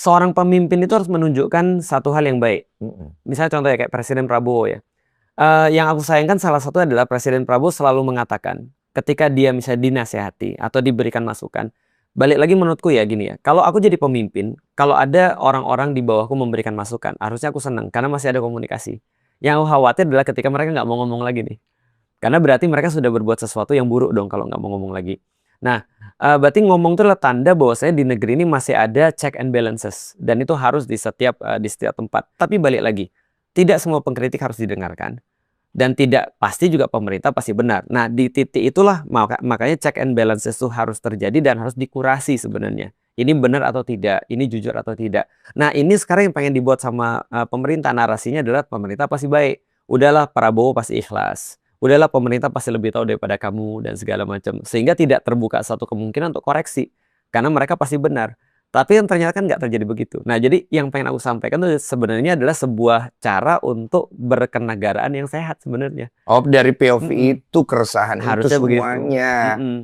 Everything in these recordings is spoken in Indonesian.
seorang pemimpin itu harus menunjukkan satu hal yang baik. Misalnya contohnya kayak Presiden Prabowo ya. Yang aku sayangkan salah satu adalah Presiden Prabowo selalu mengatakan ketika dia misalnya dinasehati atau diberikan masukan, balik lagi menurutku ya gini ya, kalau aku jadi pemimpin, kalau ada orang-orang di bawahku memberikan masukan, harusnya aku senang karena masih ada komunikasi. Yang aku khawatir adalah ketika mereka nggak mau ngomong lagi nih. Karena berarti mereka sudah berbuat sesuatu yang buruk dong kalau nggak mau ngomong lagi. Nah, berarti ngomong itu adalah tanda bahwasanya di negeri ini masih ada check and balances. Dan itu harus di setiap tempat. Tapi balik lagi, tidak semua pengkritik harus didengarkan. Dan tidak pasti juga pemerintah pasti benar. Nah, di titik itulah makanya check and balances itu harus terjadi dan harus dikurasi sebenarnya. Ini benar atau tidak, ini jujur atau tidak. Nah, ini sekarang yang pengen dibuat sama pemerintah. Narasinya adalah pemerintah pasti baik. Udahlah, Prabowo pasti ikhlas. Udahlah, pemerintah pasti lebih tahu daripada kamu dan segala macam. Sehingga tidak terbuka satu kemungkinan untuk koreksi. Karena mereka pasti benar. Tapi yang ternyata kan nggak terjadi begitu. Nah, jadi yang pengen aku sampaikan itu sebenarnya adalah sebuah cara untuk berkenegaraan yang sehat sebenarnya. Oh, dari POV itu keresahan Harusnya itu begitu. semuanya.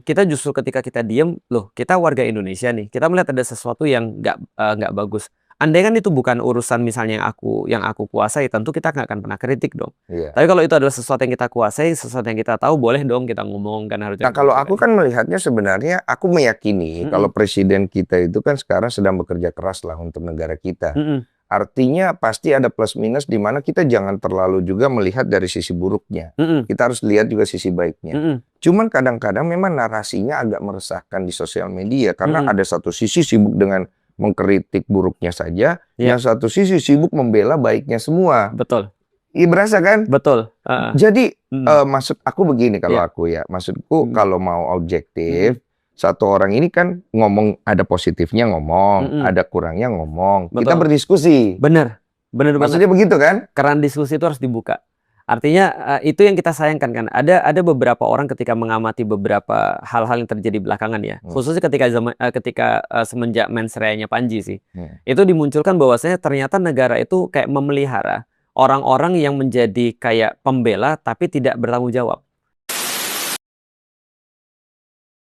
Kita justru ketika kita diem, loh kita warga Indonesia nih, kita melihat ada sesuatu yang nggak bagus. Andai kan itu bukan urusan misalnya yang aku kuasai, tentu kita nggak akan pernah kritik dong. Iya. Tapi kalau itu adalah sesuatu yang kita kuasai, sesuatu yang kita tahu, boleh dong kita ngomong kan harusnya. Nah, kalau aku kan melihatnya sebenarnya aku meyakini kalau presiden kita itu kan sekarang sedang bekerja keras lah untuk negara kita. Artinya pasti ada plus minus di mana kita jangan terlalu juga melihat dari sisi buruknya. Kita harus lihat juga sisi baiknya. Cuman kadang-kadang memang narasinya agak meresahkan di sosial media karena ada satu sisi sibuk dengan mengkritik buruknya saja, yang satu sisi sibuk membela baiknya semua. Betul. Iya, berasa kan? Betul. Jadi maksud aku begini kalau aku ya, maksudku kalau mau objektif, satu orang ini kan ngomong ada positifnya ngomong, ada kurangnya ngomong. Betul. Kita berdiskusi. Bener Maksudnya begitu kan? Keran diskusi itu harus dibuka. Artinya itu yang kita sayangkan kan. Ada beberapa orang ketika mengamati beberapa hal-hal yang terjadi belakangan ya. Khususnya ketika semenjak mensreanya Panji sih. Itu dimunculkan bahwasanya ternyata negara itu kayak memelihara orang-orang yang menjadi kayak pembela tapi tidak bertanggung jawab.